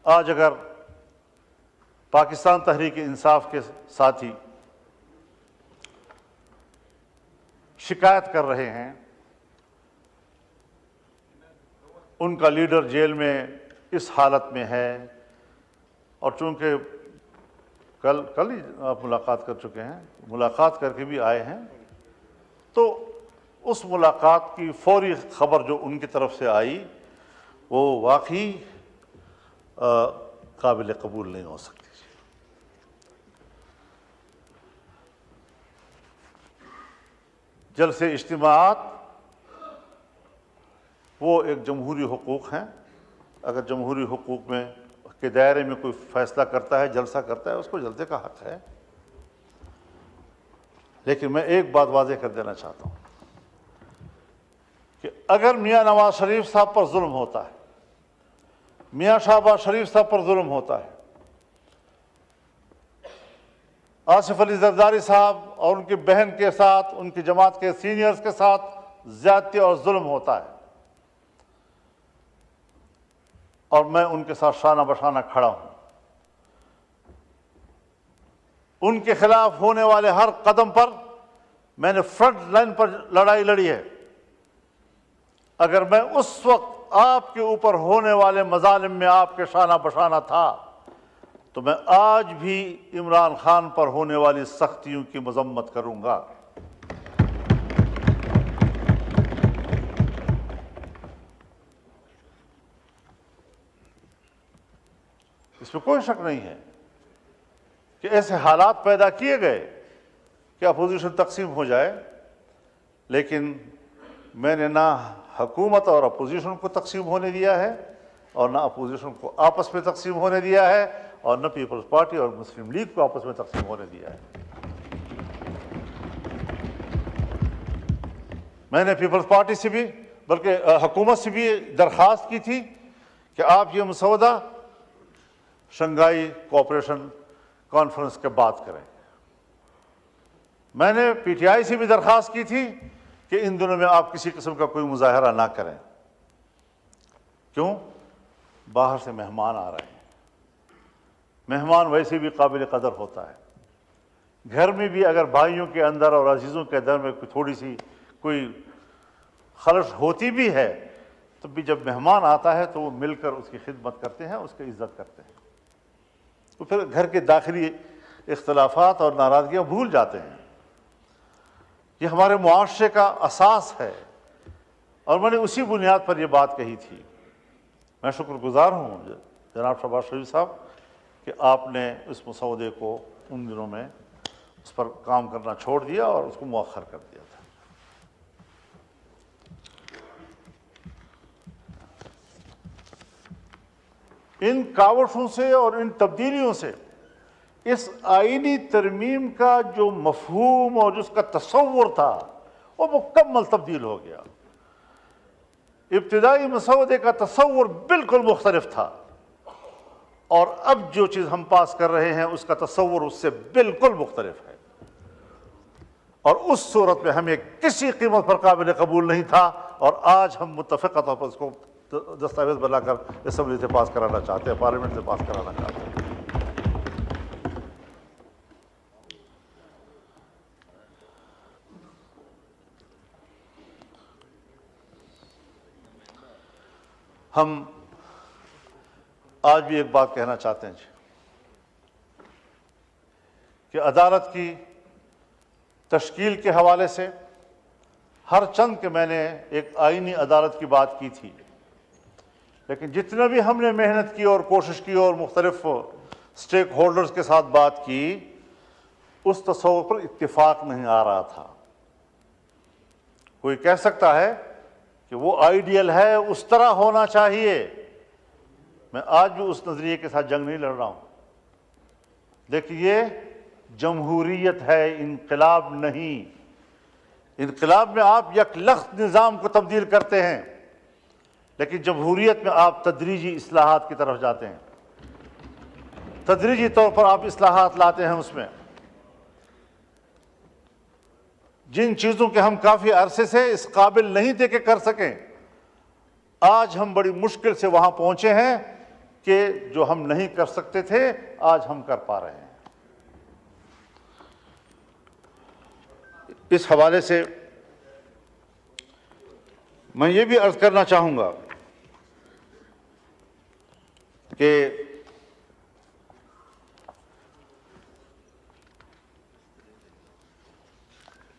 آج اگر پاکستان تحریک انصاف کے ساتھی شکایت کر رہے ہیں، ان کا لیڈر جیل میں اس حالت میں ہے، اور چونکہ کل ہی آپ ملاقات کر چکے ہیں، ملاقات کر کے بھی آئے ہیں، تو اس ملاقات کی فوری خبر جو ان کی طرف سے آئی وہ واقعی قابل قبول نہیں ہو سکتی۔ جلسے اجتماعات وہ ایک جمہوری حقوق ہیں، اگر جمہوری حقوق میں کے دائرے میں کوئی فیصلہ کرتا ہے، جلسہ کرتا ہے، اس کو جلسے کا حق ہے۔ لیکن میں ایک بات واضح کر دینا چاہتا ہوں کہ اگر میاں نواز شریف صاحب پر ظلم ہوتا ہے، میاں شہباز شریف صاحب پر ظلم ہوتا ہے، آصف علی زرداری صاحب اور ان کی بہن کے ساتھ، ان کی جماعت کے سینئرز کے ساتھ زیادتی اور ظلم ہوتا ہے، اور میں ان کے ساتھ شانہ بشانہ کھڑا ہوں، ان کے خلاف ہونے والے ہر قدم پر میں نے فرنٹ لائن پر لڑائی لڑی ہے، اگر میں اس وقت آپ کے اوپر ہونے والے مظالم میں آپ کے شانہ بشانہ تھا تو میں آج بھی عمران خان پر ہونے والی سختیوں کی مذمت کروں گا۔ اس میں کوئی شک نہیں ہے کہ ایسے حالات پیدا کیے گئے کہ اپوزیشن تقسیم ہو جائے، لیکن میں نے نہ حکومت اور اپوزیشن کو تقسیم ہونے دیا ہے، اور نہ اپوزیشن کو آپس میں تقسیم ہونے دیا ہے، اور نہ پیپلز پارٹی اور مسلم لیگ کو آپس میں تقسیم ہونے دیا ہے۔ میں نے پیپلز پارٹی سے بھی بلکہ حکومت سے بھی درخواست کی تھی کہ آپ یہ مسودہ شنگھائی کوآپریشن کانفرنس کے بعد کریں۔ میں نے پی ٹی آئی سے بھی درخواست کی تھی کہ ان دنوں میں آپ کسی قسم کا کوئی مظاہرہ نہ کریں۔ کیوں؟ باہر سے مہمان آ رہے ہیں، مہمان ویسے بھی قابل قدر ہوتا ہے، گھر میں بھی اگر بھائیوں کے اندر اور عزیزوں کے اندر میں تھوڑی سی کوئی خلش ہوتی بھی ہے تو بھی جب مہمان آتا ہے تو وہ مل کر اس کی خدمت کرتے ہیں، اس کی عزت کرتے ہیں، تو پھر گھر کے داخلی اختلافات اور ناراضگیاں بھول جاتے ہیں۔ یہ ہمارے معاشرے کا اساس ہے، اور میں نے اسی بنیاد پر یہ بات کہی تھی۔ میں شکر گزار ہوں جناب شہباز شریف صاحب کہ آپ نے اس مسودے کو ان دنوں میں اس پر کام کرنا چھوڑ دیا اور اس کو مؤخر کر دیا تھا۔ ان کاوشوں سے اور ان تبدیلیوں سے اس آئینی ترمیم کا جو مفہوم اور جس کا تصور تھا وہ مکمل تبدیل ہو گیا۔ ابتدائی مسودے کا تصور بالکل مختلف تھا، اور اب جو چیز ہم پاس کر رہے ہیں اس کا تصور اس سے بالکل مختلف ہے، اور اس صورت میں ہمیں کسی قیمت پر قابل قبول نہیں تھا، اور آج ہم متفقہ طور پر اس کو دستاویز بنا کر اسمبلی سے پاس کرانا چاہتے ہیں، پارلیمنٹ سے پاس کرانا چاہتے ہیں۔ ہم آج بھی ایک بات کہنا چاہتے ہیں کہ عدالت کی تشکیل کے حوالے سے ہر چند کہ میں نے ایک آئینی عدالت کی بات کی تھی، لیکن جتنا بھی ہم نے محنت کی اور کوشش کی اور مختلف سٹیک ہولڈرز کے ساتھ بات کی، اس تصور پر اتفاق نہیں آ رہا تھا۔ کوئی کہہ سکتا ہے کہ وہ آئیڈیل ہے، اس طرح ہونا چاہیے، میں آج بھی اس نظریے کے ساتھ جنگ نہیں لڑ رہا ہوں، لیکن یہ جمہوریت ہے، انقلاب نہیں۔ انقلاب میں آپ یک لخت نظام کو تبدیل کرتے ہیں، لیکن جمہوریت میں آپ تدریجی اصلاحات کی طرف جاتے ہیں، تدریجی طور پر آپ اصلاحات لاتے ہیں۔ اس میں جن چیزوں کے ہم کافی عرصے سے اس قابل نہیں تھے کہ کر سکیں، آج ہم بڑی مشکل سے وہاں پہنچے ہیں کہ جو ہم نہیں کر سکتے تھے آج ہم کر پا رہے ہیں۔ اس حوالے سے میں یہ بھی عرض کرنا چاہوں گا کہ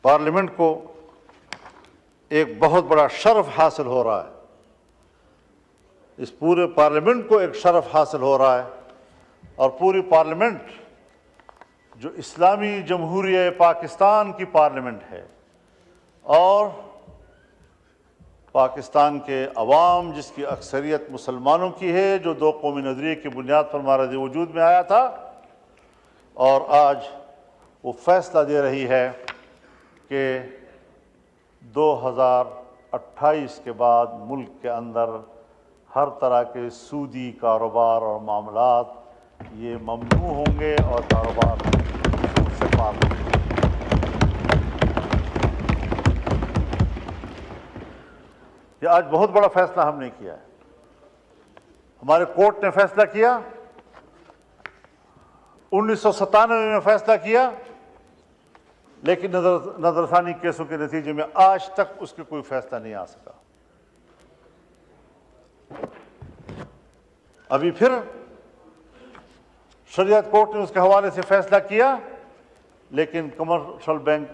پارلیمنٹ کو ایک بہت بڑا شرف حاصل ہو رہا ہے، اس پورے پارلیمنٹ کو ایک شرف حاصل ہو رہا ہے، اور پوری پارلیمنٹ جو اسلامی جمہوریہ پاکستان کی پارلیمنٹ ہے، اور پاکستان کے عوام جس کی اکثریت مسلمانوں کی ہے، جو دو قومی نظریے کی بنیاد پر ہمارا وجود میں آیا تھا، اور آج وہ فیصلہ دے رہی ہے کہ 2028 کے بعد ملک کے اندر ہر طرح کے سودی کاروبار اور معاملات یہ ممنوع ہوں گے اور کاروبار سود سے پاک ہوں گے۔ یہ آج بہت بڑا فیصلہ ہم نے کیا ہے، ہمارے کورٹ نے فیصلہ کیا، 1997 میں فیصلہ کیا، لیکن نظر ثانی کیسوں کے نتیجے میں آج تک اس کے کوئی فیصلہ نہیں آ سکا۔ ابھی پھر شریعت کورٹ نے اس کے حوالے سے فیصلہ کیا، لیکن کمرشل بینک،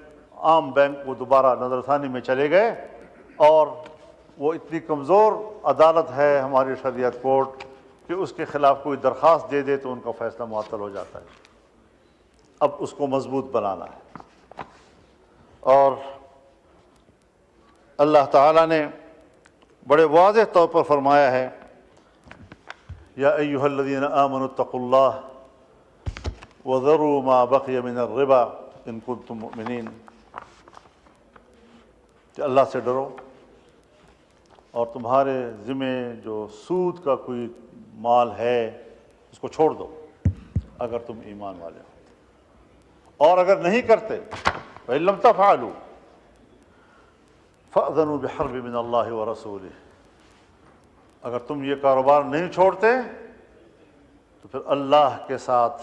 عام بینک، وہ دوبارہ نظر ثانی میں چلے گئے، اور وہ اتنی کمزور عدالت ہے ہماری شریعت کورٹ کہ اس کے خلاف کوئی درخواست دے دے تو ان کا فیصلہ معطل ہو جاتا ہے۔ اب اس کو مضبوط بنانا ہے، اور اللہ تعالیٰ نے بڑے واضح طور پر فرمایا ہے، یا ایھا الذین آمنوا اتقوا اللہ وذروا ما بقی من الربا ان کنتم مؤمنین، کہ اللہ سے ڈرو اور تمہارے ذمے جو سود کا کوئی مال ہے اس کو چھوڑ دو اگر تم ایمان والے ہو، اور اگر نہیں کرتے فإن لم تفعلوا فأذنوا بحرب من اللہ ورسولہ، اگر تم یہ کاروبار نہیں چھوڑتے تو پھر اللہ کے ساتھ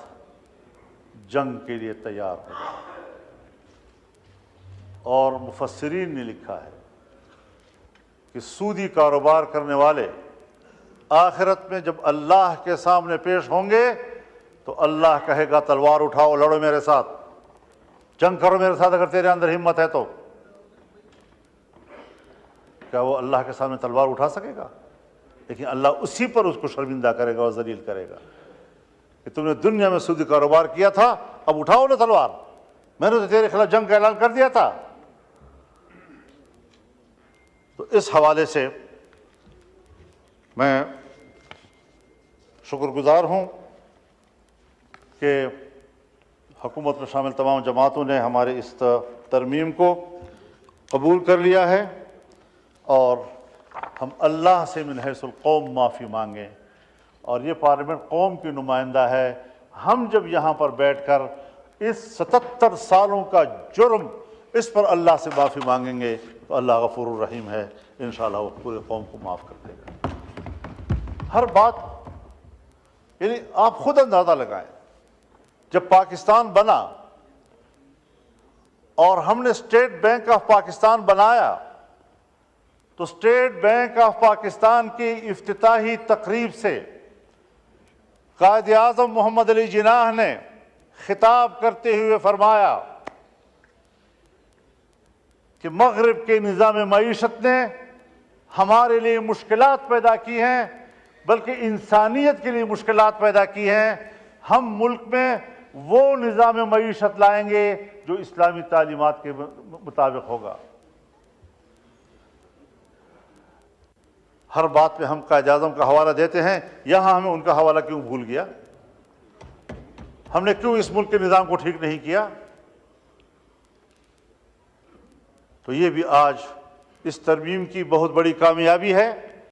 جنگ کے لیے تیار ہو جاؤ۔ اور مفسرین نے لکھا ہے کہ سودی کاروبار کرنے والے آخرت میں جب اللہ کے سامنے پیش ہوں گے تو اللہ کہے گا تلوار اٹھاؤ، لڑو میرے ساتھ، جنگ کرو میرے ساتھ اگر تیرے اندر ہمت ہے تو۔ کیا وہ اللہ کے سامنے تلوار اٹھا سکے گا؟ لیکن اللہ اسی پر اس کو شرمندہ کرے گا اور ذلیل کرے گا کہ تم نے دنیا میں سودی کاروبار کیا تھا، اب اٹھاؤ نا تلوار، میں نے تو تیرے خلاف جنگ کا اعلان کر دیا تھا۔ تو اس حوالے سے میں شکر گزار ہوں کہ حکومت میں شامل تمام جماعتوں نے ہمارے اس ترمیم کو قبول کر لیا ہے، اور ہم اللہ سے من حیث القوم معافی مانگیں، اور یہ پارلیمنٹ قوم کی نمائندہ ہے۔ ہم جب یہاں پر بیٹھ کر اس 77 سالوں کا جرم اس پر اللہ سے معافی مانگیں گے تو اللہ غفور الرحیم ہے، انشاءاللہ وہ پورے قوم کو معاف کر دے گا۔ ہر بات، یعنی آپ خود اندازہ لگائیں، جب پاکستان بنا اور ہم نے اسٹیٹ بینک آف پاکستان بنایا تو اسٹیٹ بینک آف پاکستان کی افتتاحی تقریب سے قائد اعظم محمد علی جناح نے خطاب کرتے ہوئے فرمایا کہ مغرب کے نظام معیشت نے ہمارے لیے مشکلات پیدا کی ہیں، بلکہ انسانیت کے لیے مشکلات پیدا کی ہیں۔ ہم ملک میں وہ نظام معیشت لائیں گے جو اسلامی تعلیمات کے مطابق ہوگا۔ ہر بات پہ ہم قائد اعظم کا حوالہ دیتے ہیں، یہاں ہمیں ان کا حوالہ کیوں بھول گیا؟ ہم نے کیوں اس ملک کے نظام کو ٹھیک نہیں کیا؟ تو یہ بھی آج اس ترمیم کی بہت بڑی کامیابی ہے